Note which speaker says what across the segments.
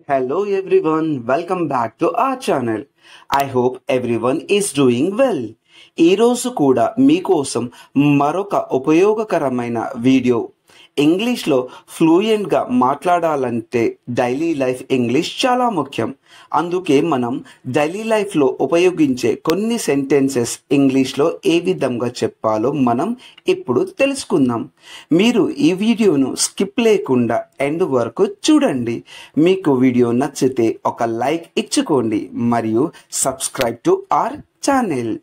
Speaker 1: Hello everyone, welcome back to our channel. I hope everyone is doing well. ఈ రోజు కూడా మీకోసం మరొక ఉపయోగకరమైన వీడియో. ఇంగ్లీష్లో ఫ్లూయెంట్గా మాట్లాడాలంటే డైలీ లైఫ్ ఇంగ్లీష్ చాలా ముఖ్యం. అందుకే మనం డైలీ లైఫ్లో ఉపయోగించే కొన్ని సెంటెన్సెస్ ఇంగ్లీష్లో ఏ విధంగా చెప్పాలో మనం ఇప్పుడు తెలుసుకుందాం. మీరు ఈ వీడియోను స్కిప్ లేకుండా ఎండ్ వరకు చూడండి. మీకు వీడియో నచ్చితే ఒక లైక్ ఇచ్చుకోండి మరియు సబ్స్క్రైబ్ టు అవర్ ఛానల్.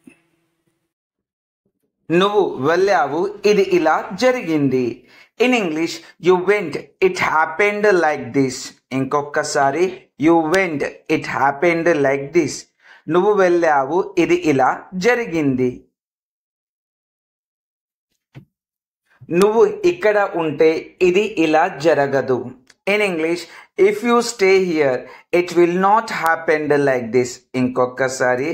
Speaker 1: నువ్వు వెళ్ళావు, ఇది ఇలా జరిగింది. In English you went, it happened like this. ఇంకొకసారి you went, it happened like this. నువ్వు వెళ్ళావు, ఇది ఇలా జరిగింది. నువ్వు ఇక్కడ ఉంటే ఇది ఇలా జరగదు. In English if you stay here it will not happened like this. ఇంకొకసారి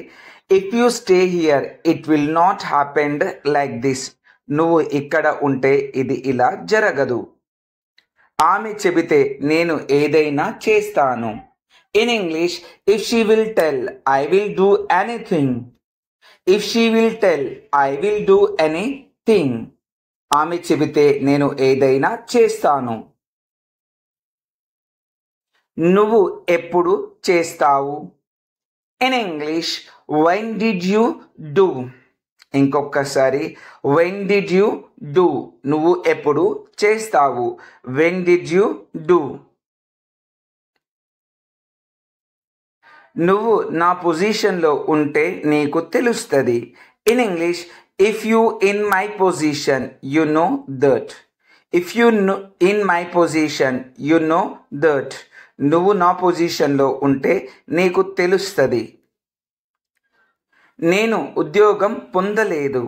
Speaker 1: if you stay here it will not happened like this. నువ్వు ఇక్కడ ఉంటే ఇది ఇలా జరగదు. ఆమె చెబితే నేను ఏదైనా చేస్తాను. In English if she will tell I will do anything. If she will tell I will do anything. ఆమె చెబితే నేను ఏదైనా చేస్తాను. నువ్వు ఎప్పుడు చేస్తావు? In English when did you do. ఇంకొకసారి when did you do. నువ్వు ఎప్పుడు చేస్తావు. when did you do. నువ్వు నా పొజిషన్లో ఉంటే నీకు తెలుస్తుంది. In English if you in my position you know that. If you in my position you know that. నువ్వు నా పొజిషన్లో ఉంటే నీకు తెలుస్తుంది. నేను ఉద్యోగం పొందలేదు.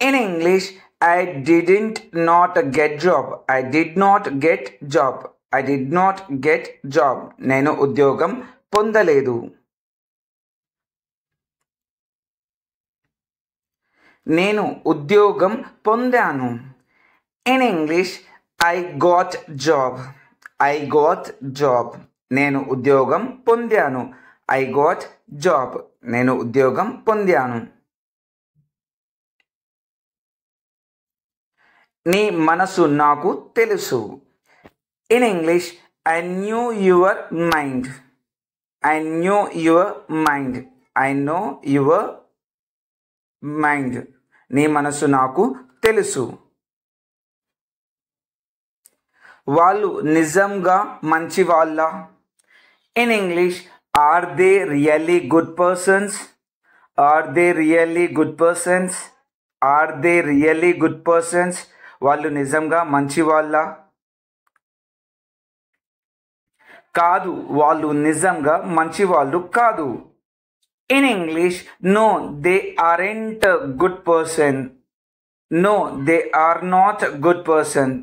Speaker 1: In English I didn't not get job. I did not get job. I did not get job. నేను ఉద్యోగం పొందలేదు. నేను ఉద్యోగం పొందాను. In English I got job. I got job. నేను ఉద్యోగం పొందాను. I got job. నేను ఉద్యోగం పొందాను. నీ మనసు నాకు తెలుసు. In English I knew your mind. I knew your mind. I know your mind. నీ మనసు నాకు తెలుసు. వాళ్ళు నిజంగా మంచి వాళ్ళ? In English are they really good persons. Are they really good persons. Are they really good persons. వాళ్ళు నిజంగా మంచి వాళ్ళ? కాదు, వాళ్ళు నిజంగా మంచి వాళ్ళు కాదు. In English no they aren't good person. No they are not good person.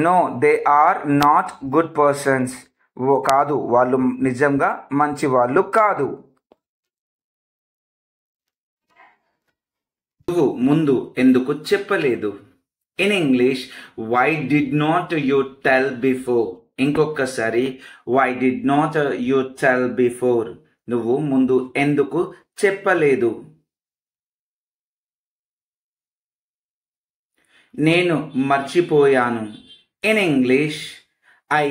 Speaker 1: No they are not good persons. కాదు, వాళ్ళు నిజంగా మంచి వాళ్ళు కాదు. నువ్వు ముందు ఎందుకు చెప్పలేదు? In English why did not you tell before. ఇంకొకసారి why did not you tell before. నువ్వు ముందు ఎందుకు చెప్పలేదు? నేను మర్చిపోయాను. In English I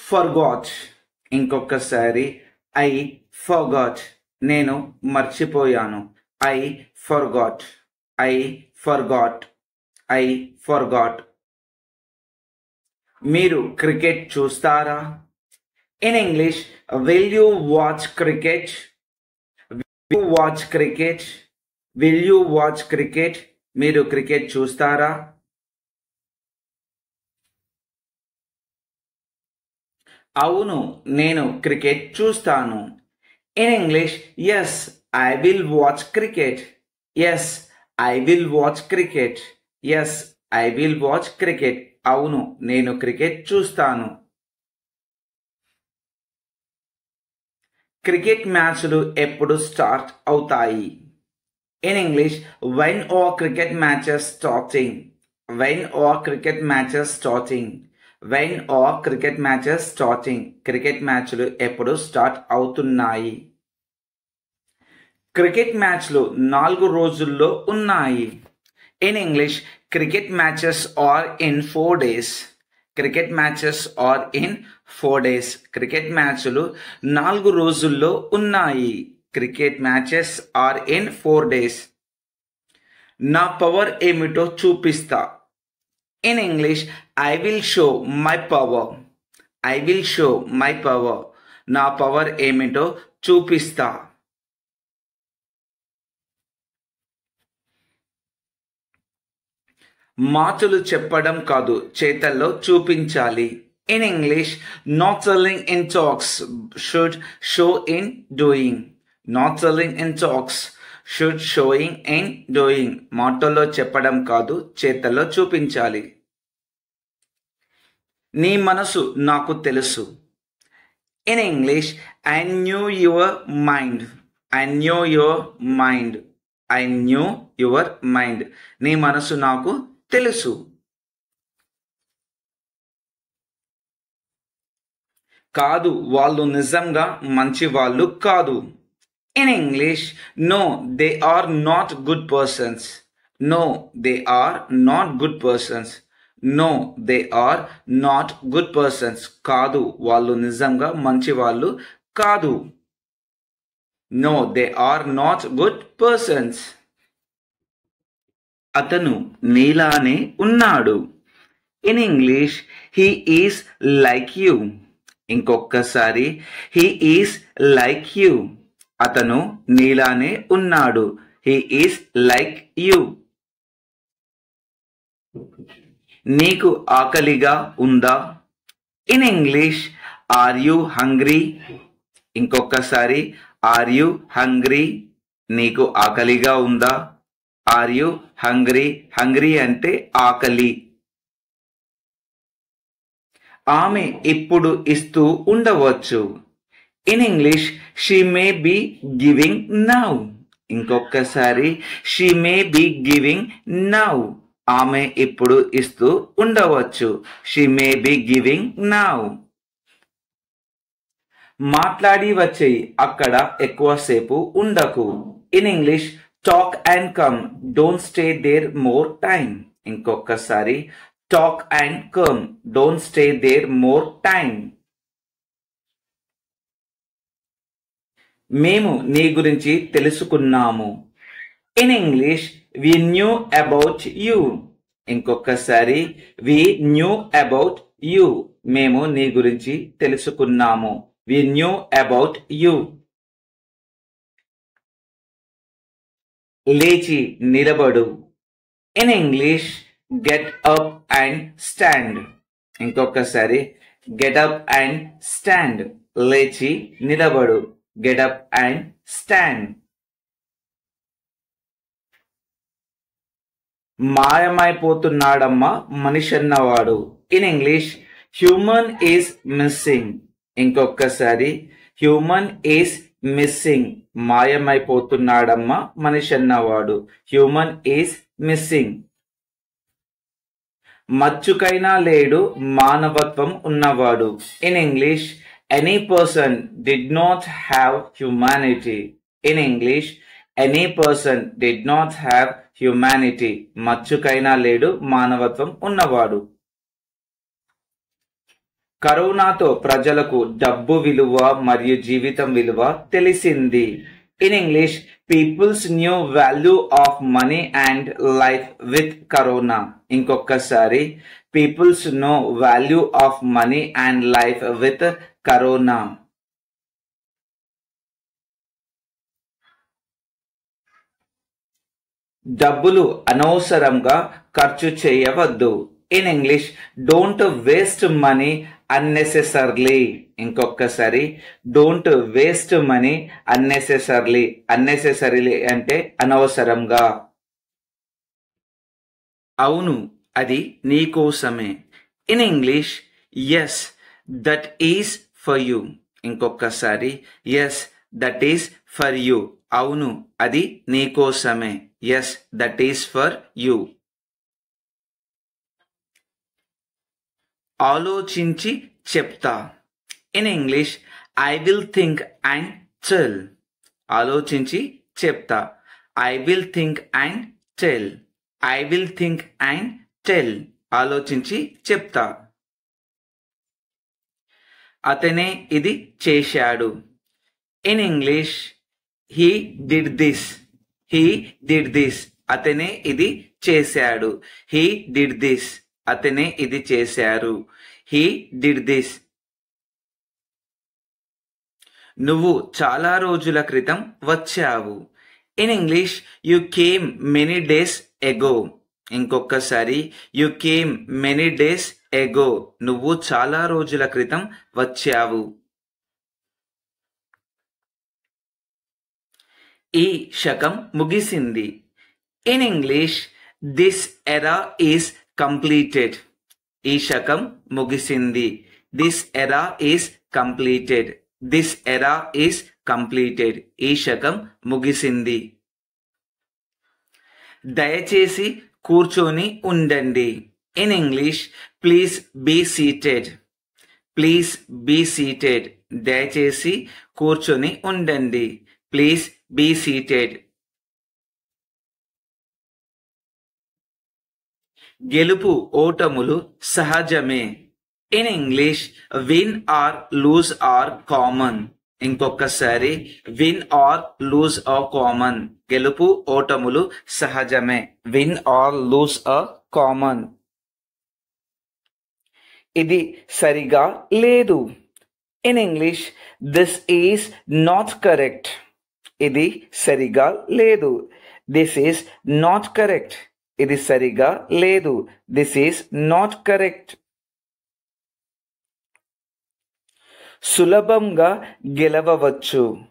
Speaker 1: forgot. ఇంకొకసారి ఐ ఫర్గాట్. నేను మర్చిపోయాను. I forgot. I forgot. I forgot. మీరు క్రికెట్ చూస్తారా? In English will you watch cricket. Will you watch cricket. Will you watch cricket. మీరు క్రికెట్ చూస్తారా? అవును, నేను క్రికెట్ చూస్తాను. In English yes I will watch cricket. Yes I will watch cricket. Yes I will watch cricket. అవును, నేను cricket చూస్తాను. Cricket మ్యాచ్లు ఎప్పుడు స్టార్ట్ అవుతాయి? In English when are cricket matches starting. When are cricket matches starting. When are cricket matches starting, cricket మ్యాచ్లు ఎప్పుడు start అవుతున్నాయి. Cricket మ్యాచ్లు 4 రోజుల్లో ఉన్నాయి. In English cricket matches are in 4 days. Cricket matches are in 4 days. Cricket మ్యాచ్లు 4 రోజుల్లో ఉన్నాయి. Cricket matches are in 4 days. నా పవర్ ఏమిటో చూపిస్తా. In English I will show my power. I will show my power. నా power ఏమిటో చూపిస్తా. మాటలు చెప్పడం కాదు, చేతల్లో చూపించాలి. In English not selling in talks should show in doing. Not selling in talks should sowing in doing. మాటల్లో చెప్పడం కాదు, చేతల్లో చూపించాలి. నీ మనసు నాకు తెలుసు. In English I knew your mind. I knew your mind. I knew your mind. నీ మనసు నాకు తెలుసు. కాదు, వాళ్ళు నిజంగా మంచి వాళ్ళు కాదు. In English no they are not good persons. No they are not good persons. No they are not good persons. కాదు, వాళ్ళు నిజంగా మంచి వాళ్ళు కాదు. No they are not good persons. అతను నీలానే ఉన్నాడు. In English he is like you. ఇంకొకసారి హీ ఈస్ లైక్ యూ. అతను నీలానే ఉన్నాడు. He is like you. నీకు ఆకలిగా ఉందా. In English are you hungry. ఇంకొకసారి ఆర్ యూ హంగ్రీ. నీకు ఆకలిగా ఉందా. Are you hungry. హంగ్రీ అంటే ఆకలి. ఆమె ఇప్పుడు ఇస్తూ ఉండవచ్చు. In English she may be giving now. ఇంకొకసారి she may be giving now. ఆమె ఇప్పుడు ఇస్తూ ఉండవచ్చు. She may be giving now. మాట్లాడి వచ్చేయి, అక్కడ ఎక్కువసేపు ఉండకు. In English talk and come. Don't stay there more time. ఇంకొకసారి talk and come. Don't stay there more time. మేము నీ గురించి తెలుసుకున్నాము. In English we knew about you. ఇంకొకసారి వి న్యూ అబౌట్ యూ. మేము నీ గురించి తెలుసుకున్నాము. వి న్యూ అబౌట్ యూ. లేచి నిలబడు. In English get up and stand. ఇంకొకసారి గెట్ అప్ అండ్ స్టాండ్. లేచి నిలబడు. Get up and stand. మాయమైపోతున్నాడమ్మా మనిషి అన్నవాడు. In English human is missing. ఇంకొకసారి హ్యూమన్ ఈజ్ మిస్సింగ్. మాయమైపోతున్నాడమ్మా మనిషి అన్నవాడు. Human is missing. మచ్చుకైనా లేడు మానవత్వం ఉన్నవాడు. In English any person did not have humanity. In English any person did not have humanity. మచ్చుకైనా లేడు మానవత్వం ఉన్నవాడు. కరోనాతో ప్రజలకు డబ్బు విలువ మరియు జీవితం విలువ తెలిసింది. In English peoples knew value of money and life with corona. ఇంకొకసారి peoples know value of money and life with corona. డబ్బులు అనవసరంగా ఖర్చు చేయవద్దు. In English don't waste money unnecessarily. ఇంకొకసారి don't waste money unnecessarily. Unnecessarily అంటే అనవసరంగా. అవును, అది నీకోసమే. In English yes that is for you. ఇంకొకసారి yes that is for you. అవును, అది నీకోసమే. Yes that is for you. ఆలోచించి చెప్తా. In English I will think and tell. ఆలోచించి చెప్తా. I will think and tell. I will think and tell. ఆలోచించి చెప్తా. అతనే ఇది చేశాడు. In English he did this. He did this. అతనే ఇది చేశాడు. He did this. అతనే ఇది చేశారు. He did this. నువ్వు చాలా రోజుల క్రితం వచ్చావు. In English you came many days ago. ఇంకొకసారి you came many days ago. నువ్వు చాలా రోజుల క్రితం వచ్చావు. ఈ శకం ముగిసింది. In English this era is completed. ఈ శకం ముగిసింది. This era is completed. This era is completed. ఈ శకం ముగిసింది. దయచేసి కూర్చొని ఉండండి. In English please be seated. Please be seated. దయచేసి కూర్చొని ఉండండి. Please be seated. గెలుపు ఓటములు సహజమే. In English win or lose are common. ఇంకొకసారి win or lose are common. గెలుపు ఓటములు సహజమే. Win or lose are common. ఇది సరిగా లేదు. In English this is not correct. ఇది సరిగా లేదు. This is not correct. ఇది సరిగా లేదు. This is not correct. సులభంగా గెలవవచ్చు.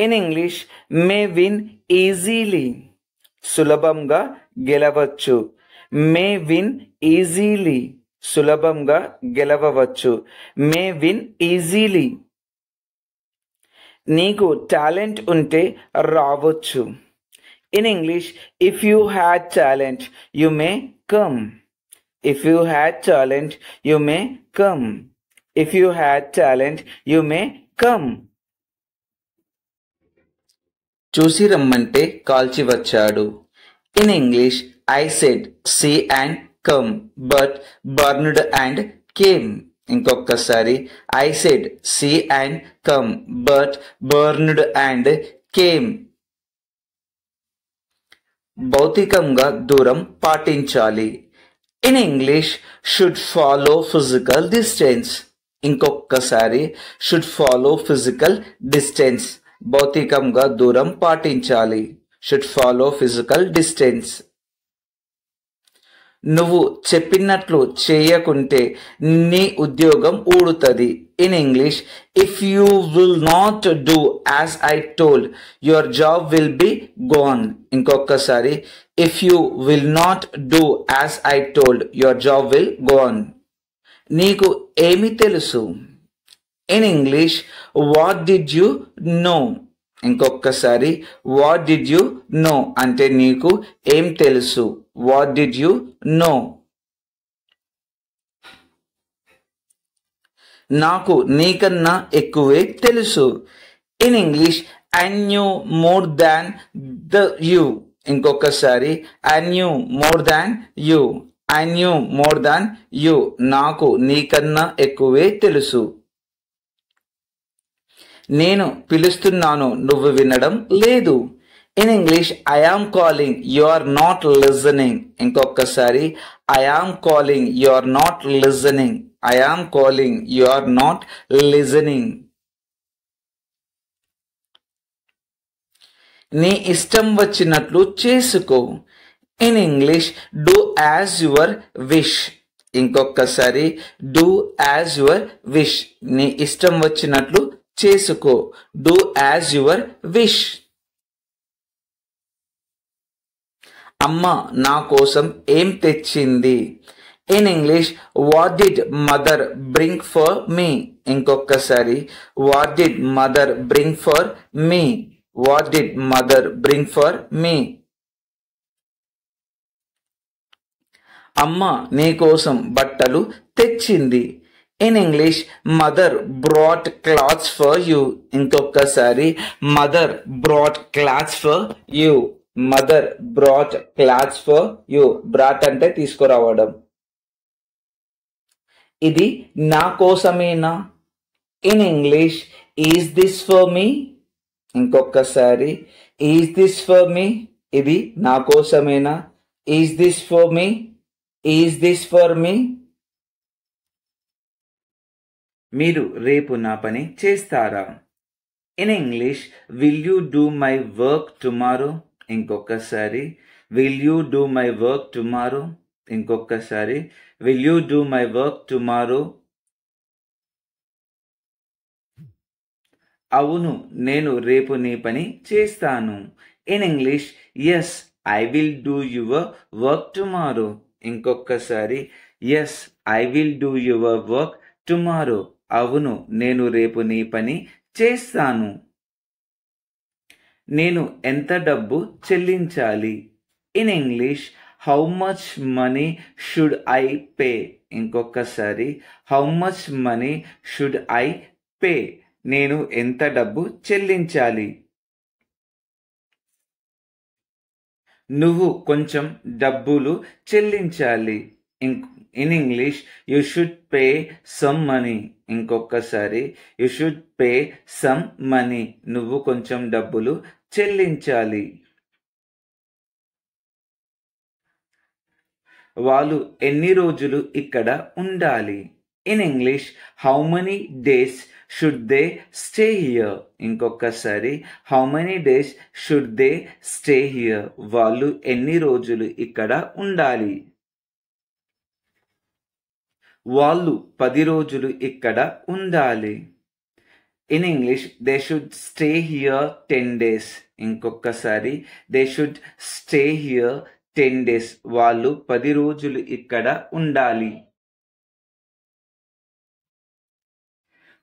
Speaker 1: In English may win easily. సులభంగా గెలవచ్చు. May win easily. సులభంగా గెలవవచ్చు. May win easily. నీకు టాలెంట్ ఉంటే రావచ్చు. In English if you had talent you may come. If you had talent you may come. If you had talent you may come. చూసి రమ్మంటే కాల్చి వచ్చాడు. In English I said see and come but burned and came. ఇంకొకసారి I said see and come but burned and came. భౌతికంగా దూరం పాటించాలి. In English should follow physical distance. ఇంకొకసారి should follow physical distance. భౌతికంగా దూరం పాటించాలి. Should follow physical distance. నువ్వు చెప్పినట్లు చేయకుంటే నీ ఉద్యోగం ఊడుతుంది. In English if you will not do as I told your job will be gone. ఇంకొకసారి if you will not do as I told your job will gone. నీకు ఏమి తెలుసు. In English what did you know. ఇంకొకసారి what did you know అంటే నీకు ఏం తెలుసు. What did you know. నాకు నీకన్నా ఎక్కువే తెలుసు. In English I knew more than you. ఇంకొకసారి I knew more than you. I knew more than you. నాకు నీకన్నా ఎక్కువే తెలుసు. నేను పిలుస్తున్నాను నువ్వు వినడం లేదు. In English I am calling you are not listening. ఇంకొకసారి I am calling you are not listening. I am calling you are not listening. నీ ఇష్టం వచ్చినట్లు చేసుకో. In English do as your wish. ఇంకొకసారి డూ యాజ్ యువర్ విష్. నీ ఇష్టం వచ్చినట్లు చేసుకో. Do as your wish. అమ్మ నా కోసం ఏం తెచ్చింది. In English what did mother bring for me. ఇంకొకసారి what did mother bring for me. What did mother bring for me. అమ్మ నీ కోసం బట్టలు తెచ్చింది. In English mother brought clothes for you. ఇంకొకసారి mother brought clothes for you. Mother brought clothes for you. Brought అంటే తీసుకురావడం. ఇది నా కోసమేనా. In English is this for me. ఇంకొకసారి ఈజ్ దిస్ ఫర్ మీ. ఇది నా కోసమేనా. Is this for me. Is this for me. మీరు రేపు నా పని చేస్తారా. In English will you do my work tomorrow. ఇంకొకసారి will you do my work tomorrow. ఇంకొకసారి will you do my work tomorrow. అవును నేను రేపు నీ పని చేస్తాను. In English yes I will do your work tomorrow. ఇంకొకసారి yes I will do your work tomorrow. అవును నేను రేపు నీ పని చేస్తాను. నేను ఎంత డబ్బు చెల్లించాలి. In English how much money should I pay. ఇంకొకసారి how much money should I pay. నేను ఎంత డబ్బు చెల్లించాలి. నువ్వు కొంచెం డబ్బులు చెల్లించాలి. In English you should pay some money. ఇంకొకసారి you should pay some money. నువ్వు కొంచెం డబ్బులు చెల్లించాలి. వాళ్ళు ఎన్ని రోజులు ఇక్కడ ఉండాలి. In English how many days should they stay here. ఇంకొకసారి how many days should they stay here. వాళ్ళు ఎన్ని రోజులు ఇక్కడ ఉండాలి. వాళ్ళు 10 రోజులు ఇక్కడ ఉండాలి. In English they should stay here 10 days. ఇంకొకసారి they should stay here 10 days. వాళ్ళు 10 రోజులు ఇక్కడ ఉండాలి.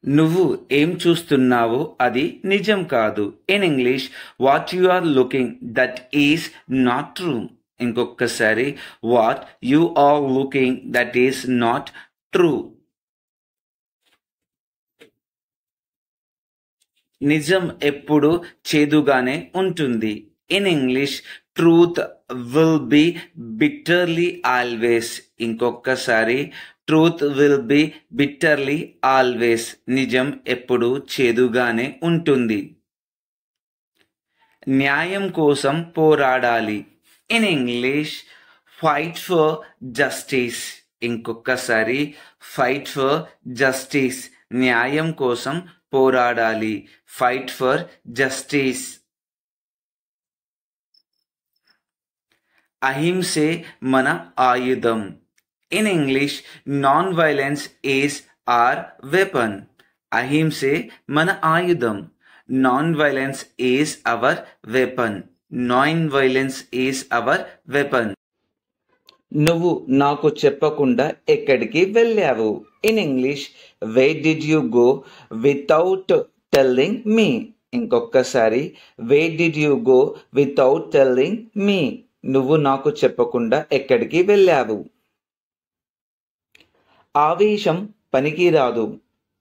Speaker 1: నువ్వు ఏం చూస్తున్నావో అది నిజం కాదు. In English what you are looking that is not true. ఇంకొకసారి what you are looking that is not true. నిజం ఎప్పుడు చేదుగానే ఉంటుంది. In English truth will be bitterly always. ఇంకొకసారి truth will be bitterly always. నిజం ఎప్పుడు చేదుగానే ఉంటుంది. న్యాయం కోసం పోరాడాలి. In English fight for justice. ఇంకొకసారి ఫైట్ ఫర్ జస్టిస్. న్యాయం కోసం పోరాడాలి. Fight for justice. అహింసే మన ఆయుధం. In English non violence is are weapon. అహింసే మన ఆయుధం. Non violence is our weapon. Non violence is our weapon. నువ్వు నాకు చెప్పకుండా ఎక్కడికి వెళ్ళావు. In English where did you go without telling me. ఇంకొకసారి where did you go without telling me. నువ్వు నాకు చెప్పకుండా ఎక్కడికి వెళ్ళావు. ఆవేశం పనికిరాదు.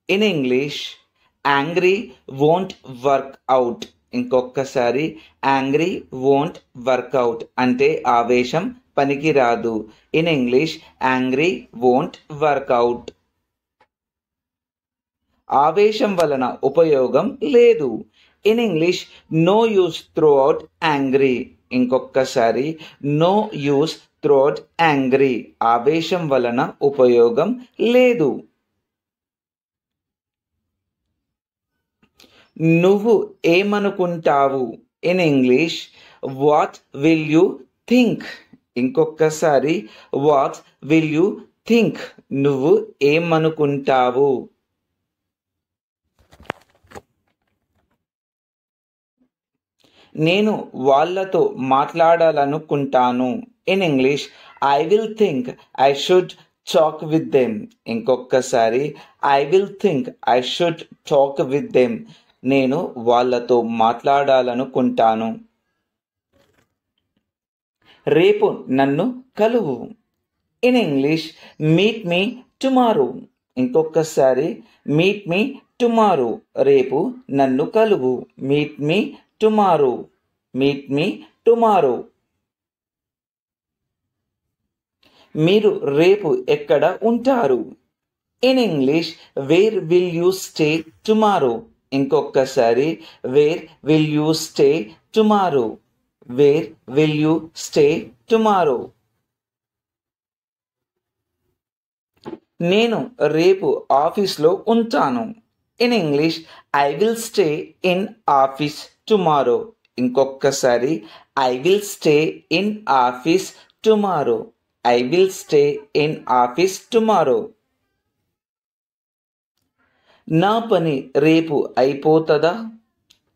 Speaker 1: In English angry won't work out. ఇంకొకసారి యాంగ్రీ వోంట్ వర్క్ అవుట్ అంటే ఆవేశం పనికిరాదు. In English angry won't work out. ఆవేశం వలన ఉపయోగం లేదు. In English no use through out angry. ఇంకొకసారి no use through out angry. ఆవేశం వలన ఉపయోగం లేదు. నువ్వు ఏమనుకుంటావు. In English what will you think. ఇంకొకసారి వాట్ విల్ యూ థింక్. నువ్వు ఏమనుకుంటావు. నేను వాళ్ళతో మాట్లాడాలనుకుంటాను. In English I will think I should talk with them. ఇంకొకసారి I will think I should talk with them. నేను వాళ్ళతో మాట్లాడాలనుకుంటాను. రేపు నన్ను కలువు. In English meet me tomorrow. ఇంకొకసారి మీట్ మీ టుమారో, రేపు నన్ను కలువు. Meet me tomorrow, meet me tomorrow. మీరు రేపు ఎక్కడ ఉంటారు? In English where will you stay tomorrow. ఇంకొకసారి where will you stay tomorrow, where will you stay tomorrow. నేను రేపు ఆఫీస్లో ఉంటాను. In English I will stay in office tomorrow. ఇంకొకసారి I will stay in office tomorrow, I will stay in office tomorrow. నా పని రేపు అయిపోతుందా?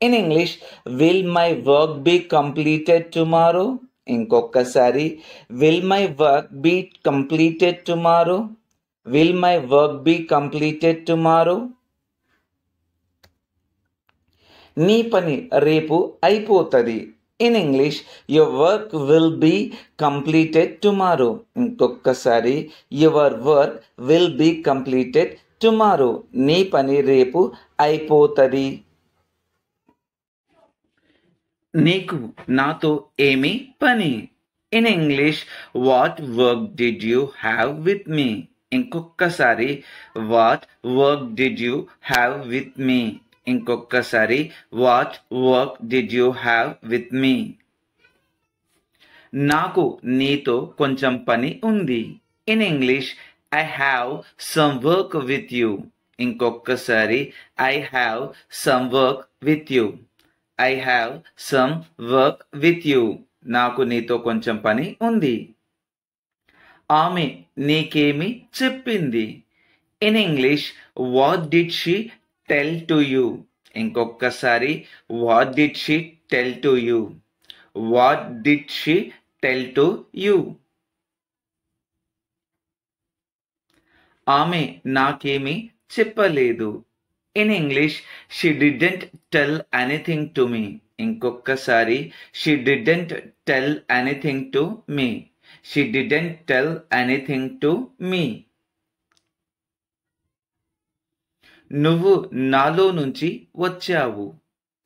Speaker 1: In English will my work be completed tomorrow. ఇంకొకసారి will my work be completed tomorrow, will my work be completed tomorrow. నీ పని రేపు అయిపోతుంది. In English your work will be completed tomorrow. ఇంకొకసారి your work will be completed tomorrow. నీ పని రేపు అయిపోతుంది. నీకు నాతో ఏమి పని? In English what work did you have with me. ఇంకొకసారి what work did you have with me. ఇంకొకసారి what work did you have with me. నాకు నీతో కొంచెం పని ఉంది. In English I have some work with you. ఇంకొకసారి I have some work with you, I have some work with you. నాకు నీతో కొంచెం పని ఉంది. ఆమె నీకేమి చెప్పింది? In English what did she tell to you. ఇంకొకసారి what did she tell to you, what did she tell to you. ఆమె నాకేమి చెప్పలేదు. In English she didn't tell anything to me. ఇంకొకసారి she didn't tell anything to me, she didn't tell anything to me. నువ్వు నాలో నుంచి వచ్చావు.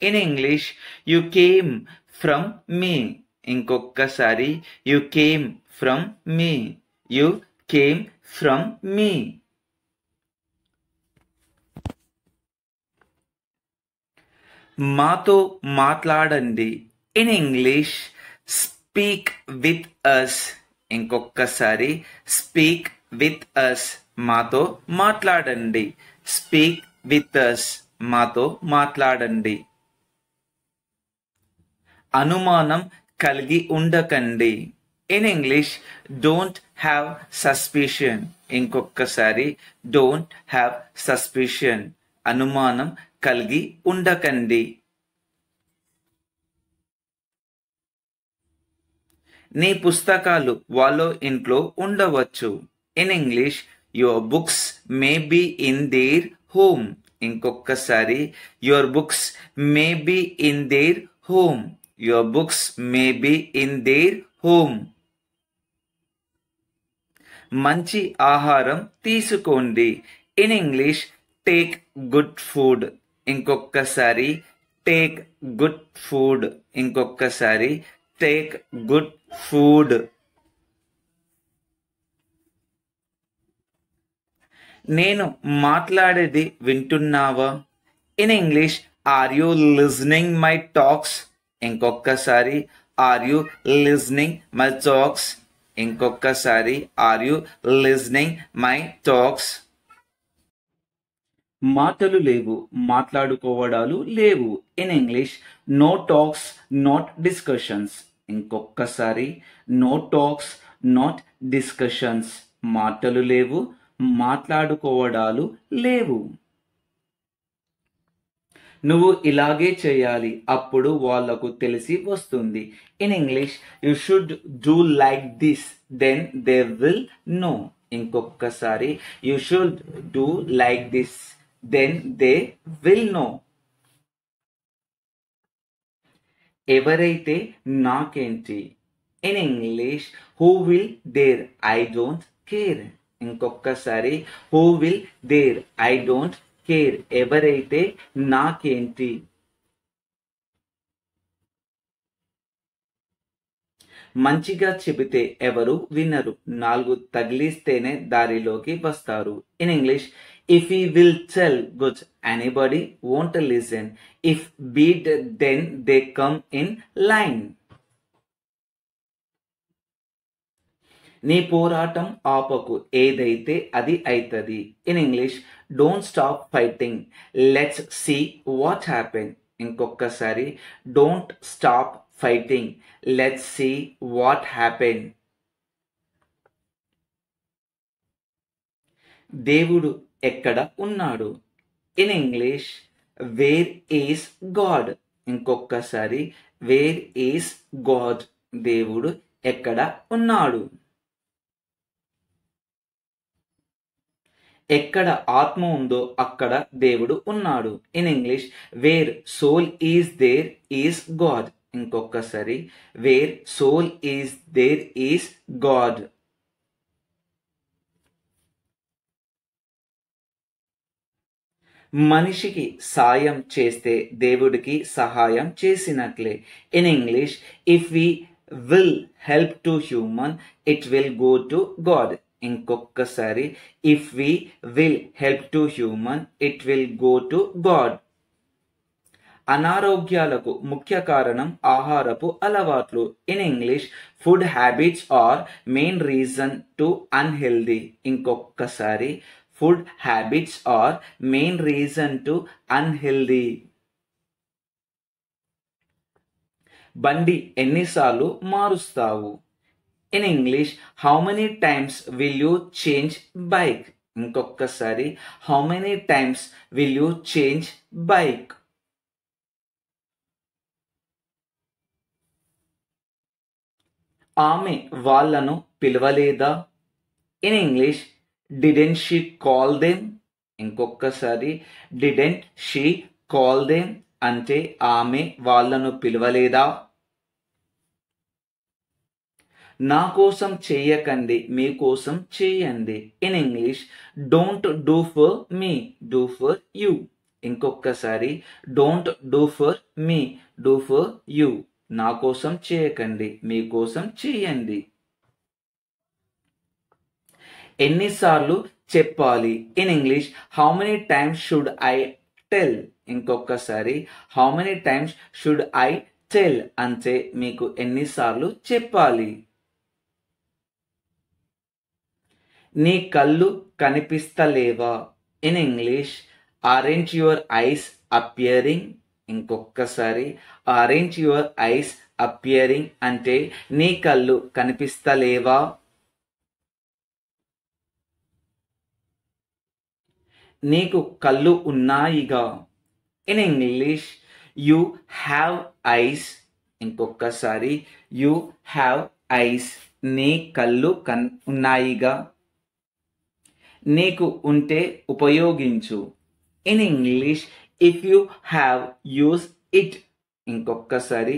Speaker 1: In English you came from me. ఇంకొకసారి you came from me, you came from me. మాతో మాట్లాడండి. In English speak with us. ఇంకొకసారి speak with అస్, మాతో మాట్లాడండి. స్పీక్ విత్ అస్, మాతో మాట్లాడండి. అనుమానం కలిగి ఉండకండి. In English don't have suspicion. ఇంకొకసారి డోంట్ హ్యావ్ సస్పిషన్, అనుమానం కలిగి ఉండకండి. నీ పుస్తకాలు వాళ్ళ ఇంట్లో ఉండవచ్చు. In English your books may be in their home. ఇంకొకసారి your books may be in their home, your books may be in their home. మంచి ఆహారం తీసుకోండి. In English take good food. ఇంకొకసారి టేక్ గుడ్ ఫుడ్, ఇంకొకసారి take good food. నేను మాట్లాడేది వింటున్నావా? In English are you listening my talks. ఇంకొకసారి are you listening my talks. ఇంకొకసారి are you listening my talks. మాటలు లేవు, మాట్లాడుకోవడాలు లేవు. In English no talks not discussions. ఇంకొకసారి నో టాక్స్ నాట్ డిస్కషన్స్. మాటలు లేవు, మాట్లాడుకోవడాలు లేవు. నువ్వు ఇలాగే చేయాలి, అప్పుడు వాళ్లకు తెలిసి వస్తుంది. In English you should do like this, then they will know. ఇంకొకసారి you should do like this, then they will know. ఎవరైతే నాకేంటి. In English who will there, I don't care. ఇంకొకసారి who will there, I don't care, ఎవరైతే నాకేంటి. మంచిగా చెబితే ఎవరు వినరు, 4 తగిలిస్తేనే దారిలోకి వస్తారు. In English, if we will tell good, anybody won't listen. If beat, then they come in line. నీ పోరాటం ఆపకు, ఏదైతే అది అయితది. In English, don't stop fighting, let's see what happen. ఇంకొకసారి, don't stop fighting, let's see what happen. దేవుడు ఎక్కడ ఉన్నాడు? In English, where is God. ఇంకొకసారి, వేర్ ఈస్ గాడ్, దేవుడు ఎక్కడ ఉన్నాడు. ఎక్కడ ఆత్మ ఉందో అక్కడ దేవుడు ఉన్నాడు. In English, where soul is there is God. ఇంకొకసారి, where soul is there is God. మనిషికి సాయం చేస్తే దేవుడికి సహాయం చేసినట్లే. In English, if we will help to human, it will go to God. ఇంకొకసారి, if we will help to human, it will go to God. అనారోగ్యాలకు ముఖ్య కారణం ఆహారపు అలవాట్లు. In English, food habits are main reason to unhealthy. ఇంకొకసారి, food habits are main reason to unhealthy. బండి ఎన్నిసార్లు మారుస్తావు? In English, how many times will you change bike. ఇంకొకసారి, how many times will you change bike. ఆమె వాళ్ళను పిలవలేదా? In English, didn't she call them. ఇంకొకసారి, didn't she call them అంటే ఆమె వాళ్ళను పిలవలేదా. నా కోసం చేయకండి, మీకోసం చేయండి. In English, don't do for me, do for you. ఇంకొకసారి, don't do for me, do for you. నా కోసం చేయకండి, మీకోసం చేయండి. ఎన్నిసార్లు చెప్పాలి? In English, how many times should I tell. ఇంకొకసారి, how many times should I tell అంటే మీకు ఎన్నిసార్లు చెప్పాలి. నీ కళ్ళు కనిపిస్తలేవా? In English, aren't your eyes appearing. ఇంకొకసారి, ఆరెంట్ యువర్ ఐస్ అపియరింగ్ అంటే నీ కళ్ళు కనిపిస్తలేవా. నీకు కళ్ళు ఉన్నాయిగా. In English, you have eyes. ఇంకొకసారి, యూ హ్యావ్ ఐస్, నీ కళ్ళు ఉన్నాయిగా. నీకు ఉంటే ఉపయోగించు. In English, if you have, use it. ఇంకొకసారి,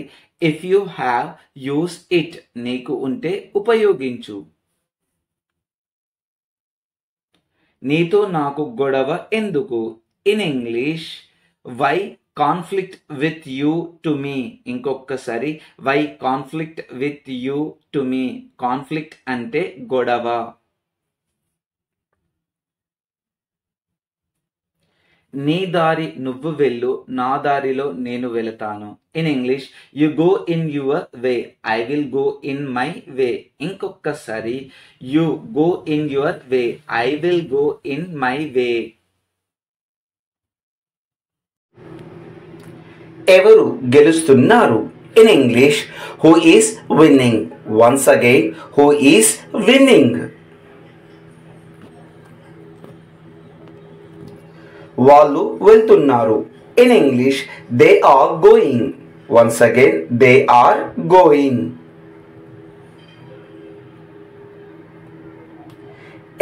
Speaker 1: if you have, use it, నీకు ఉంటే ఉపయోగించు. నీతో నాకు గొడవ ఎందుకు? In English, why conflict with you to me. ఇంకొకసారి, why conflict with you to me. Conflict అంటే గొడవ. నీ దారి నువ్వు వెళ్ళు, నా దారిలో నేను వెళతాను. In English, you go in your way, I will go in my way. ఇంకొకసారి, you go in your way, I will go in my way. ఎవరు గెలుస్తున్నారు? In English, who is winning. Once again, who is winning. వాళ్ళు వెళ్తున్నారు. In English, they are going. Once again, they are going.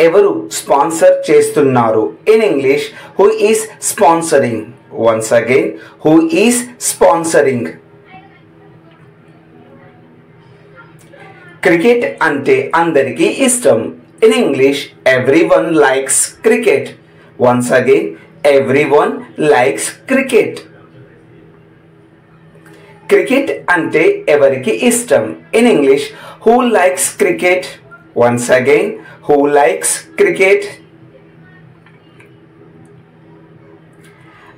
Speaker 1: ఎవరు sponsor చేస్తున్నారు? In English, who is sponsoring. Once again, who is sponsoring. Cricket అంటే అందరికీ ఇష్టం. In English, everyone likes cricket. Once again, everyone likes cricket. Cricket ante evariki ishtam. In English, who likes cricket? Once again, who likes cricket?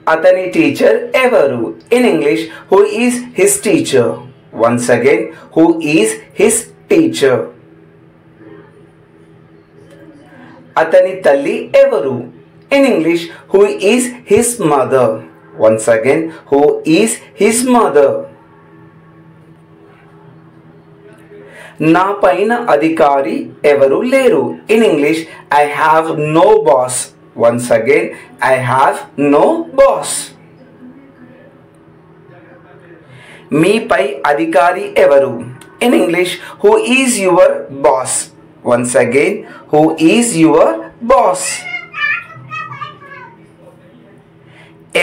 Speaker 1: Atani teacher evaru. In English, who is his teacher? Once again, who is his teacher? Atani talli evaru. In English, who is his mother? Once again, who is his mother? నా పైన అధికారి ఎవరు లేరు. In English, I have no boss. Once again, I have no boss. మీపై అధికారి ఎవరు. In English, who is your boss? Once again, who is your boss?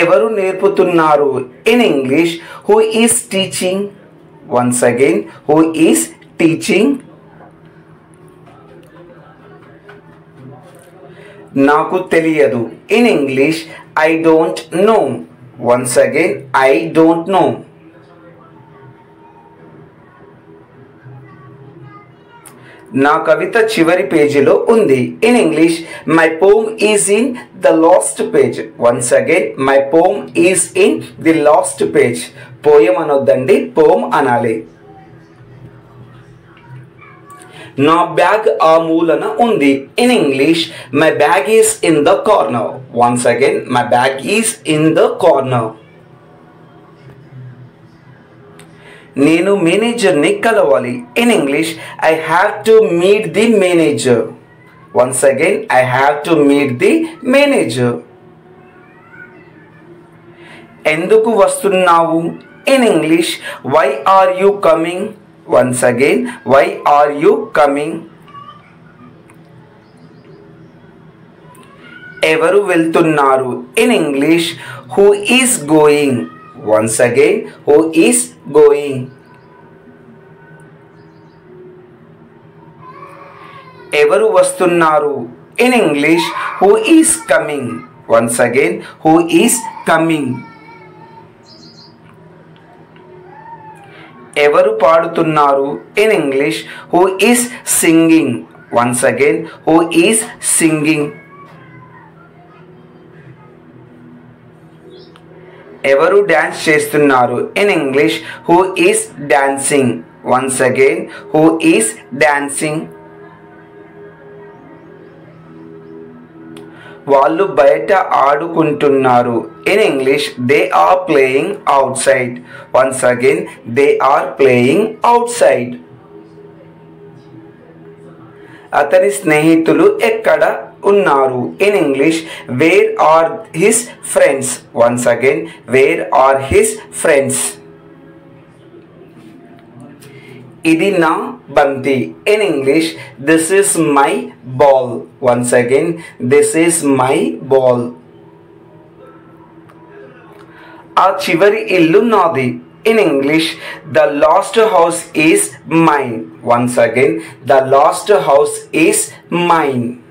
Speaker 1: ఎవరు నేర్పుతున్నారు. In English, who is teaching? Once again, who is teaching? నాకు తెలియదు. In English, I don't know. Once again, I don't know. నా కవిత చివరి పేజీలో ఉంది. In English, my poem is in the last page. Once again, my poem is in the last page. Poem అనొద్దండి, poem అనాలి. నా bag ఆ మూలన ఉంది. In English, my bag is in the corner. Once again, my bag is in the corner. నేను మేనేజర్ని కలవాలి. In English, I have to meet the manager. Once again, I have to meet the manager. ఎందుకు వస్తున్నావు. In English, why are you coming? Once again, why are you coming? ఎవరు వెళ్తున్నారు. In English, who is going? Once again, who is going? ఎవరు వస్తున్నారు. In English, who is coming? Once again, who is coming? ఎవరు పాడుతున్నారు. In English, who is singing? Once again, who is singing? ఎవరు dance చేస్తున్నారు. In English, who is dancing? Once again, who is dancing? వాళ్ళు బయట ఆడుకుంటున్నారు. In English, they are playing outside. Once again, they are playing outside. అతని స్నేహితులు ఎక్కడ ఉన్నారు. In English, where are his friends? Once again, where are his friends? ఇది నా బంతి. In English, this is my ball. Once again, this is my ball. ఆ చివరి ఇల్లు నాది. In English, the last house is mine. Once again, the last house is mine.